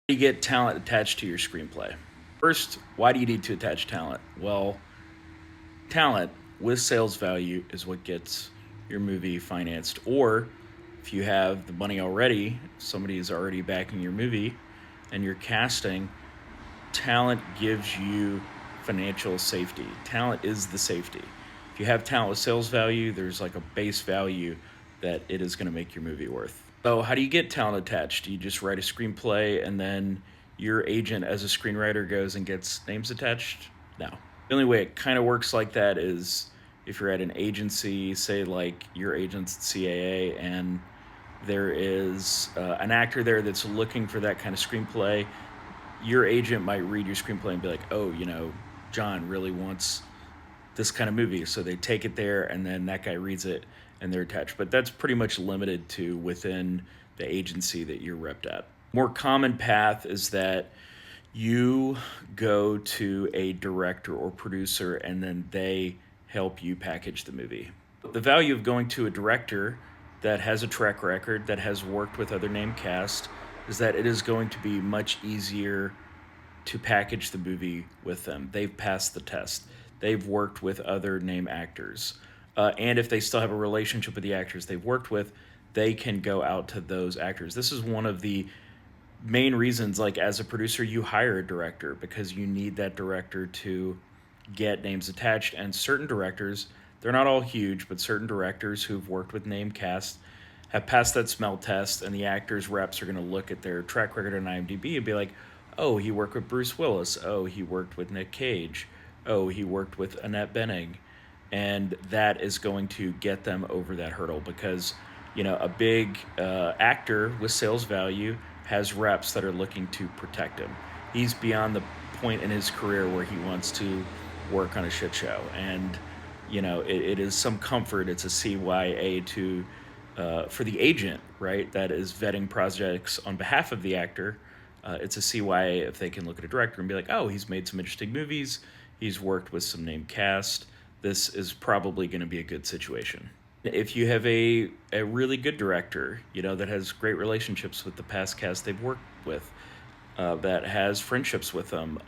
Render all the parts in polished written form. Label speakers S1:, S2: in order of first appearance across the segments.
S1: You get talent attached to your screenplay. First, why do you need to attach talent? Well, talent with sales value is what gets your movie financed. Or if you have the money already, somebody is already backing your movie and you're casting, talent gives you financial safety. Talent is the safety. If you have talent with sales value, there's like a base value that it is going to make your movie worth. So, how do you get talent attached? Do you just write a screenplay and then your agent, as a screenwriter, goes and gets names attached? No. The only way it kind of works like that is if you're at an agency, say like your agent's at CAA, and there is an actor there that's looking for that kind of screenplay. Your agent might read your screenplay and be like, oh, John really wants this kind of movie. So they take it there, and then that guy reads it, and they're attached. But that's pretty much limited to within the agency that you're repped at. More common path is that you go to a director or producer, and then they help you package the movie. The value of going to a director that has a track record, that has worked with other name cast, is that it is going to be much easier to package the movie with them. They've passed the test. They've worked with other name actors. And if they still have a relationship with the actors they've worked with, they can go out to those actors. This is one of the main reasons, like as a producer, you hire a director because you need that director to get names attached. And certain directors, they're not all huge, but certain directors who've worked with name cast have passed that smell test, and the actors' reps are going to look at their track record on IMDb and be like, oh, he worked with Bruce Willis. Oh, he worked with Nick Cage. Oh, he worked with Annette Bening. And that is going to get them over that hurdle because, a big actor with sales value has reps that are looking to protect him. He's beyond the point in his career where he wants to work on a shit show. And, it is some comfort. It's a CYA to for the agent, right, that is vetting projects on behalf of the actor. It's a CYA if they can look at a director and be like, oh, he's made some interesting movies. He's worked with some name cast. This is probably going to be a good situation. If you have a really good director, that has great relationships with the past cast they've worked with, that has friendships with them,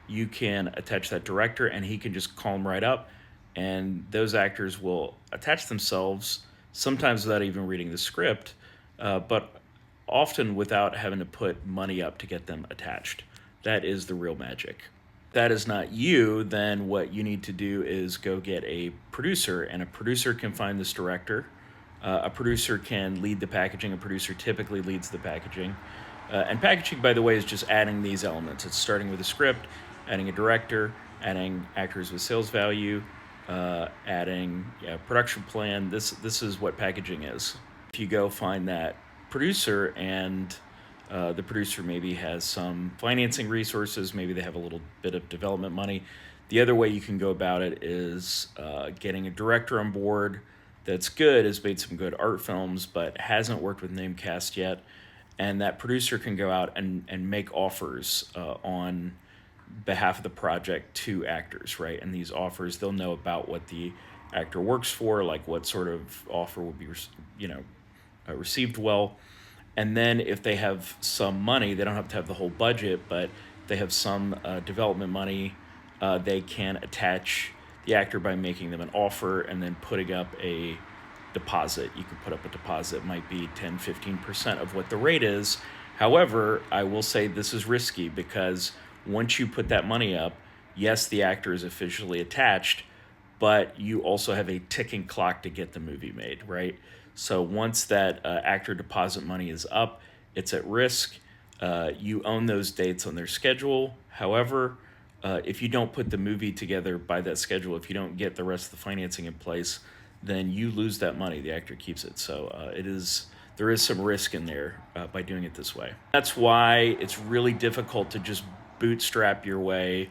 S1: you can attach that director and he can just call them right up, and those actors will attach themselves, sometimes without even reading the script, but often without having to put money up to get them attached. That is the real magic. If that is not you, then what you need to do is go get a producer, and a producer can find this director. A producer can lead the packaging. A producer typically leads the packaging. And packaging, by the way, is just adding these elements. It's starting with a script, adding a director, adding actors with sales value, adding production plan. This is what packaging is. If you go find that producer, and the producer maybe has some financing resources, maybe they have a little bit of development money. The other way you can go about it is getting a director on board that's good, has made some good art films, but hasn't worked with name cast yet. And that producer can go out and make offers on behalf of the project to actors, right? And these offers, they'll know about what the actor works for, like what sort of offer would be, received well. And then if they have some money, they don't have to have the whole budget, but they have some development money, they can attach the actor by making them an offer and then putting up a deposit. You can put up a deposit, might be 10-15% of what the rate is. However, I will say this is risky because once you put that money up, yes, the actor is officially attached, but you also have a ticking clock to get the movie made, right? So once that actor deposit money is up, it's at risk. You own those dates on their schedule. However, if you don't put the movie together by that schedule, if you don't get the rest of the financing in place, then you lose that money. The actor keeps it. So there is some risk in there by doing it this way. That's why it's really difficult to just bootstrap your way,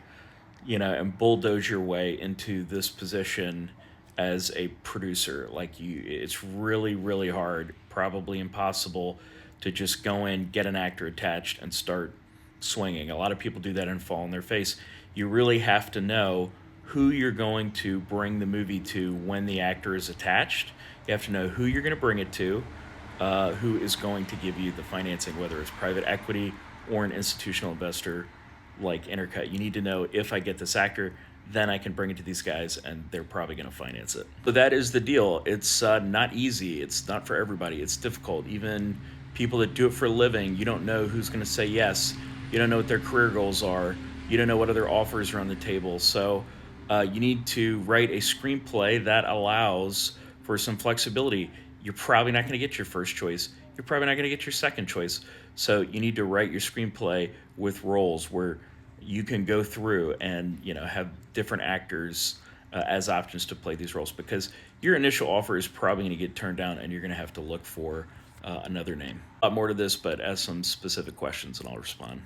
S1: and bulldoze your way into this position as a producer. It's really, really hard, probably impossible, to just go in, get an actor attached, and start swinging. A lot of people do that and fall on their face. You really have to know who you're going to bring the movie to when the actor is attached. You have to know who you're going to bring it to, who is going to give you the financing, whether it's private equity or an institutional investor like Intercut. You need to know, if I get this actor, then I can bring it to these guys and they're probably going to finance it. So that is the deal. It's not easy. It's not for everybody. It's difficult. Even people that do it for a living, you don't know who's going to say yes. You don't know what their career goals are. You don't know what other offers are on the table. So you need to write a screenplay that allows for some flexibility. You're probably not going to get your first choice. You're probably not going to get your second choice. So you need to write your screenplay with roles where you can go through and have different actors as options to play these roles, because your initial offer is probably going to get turned down and you're going to have to look for another name. A lot more to this, but ask some specific questions and I'll respond.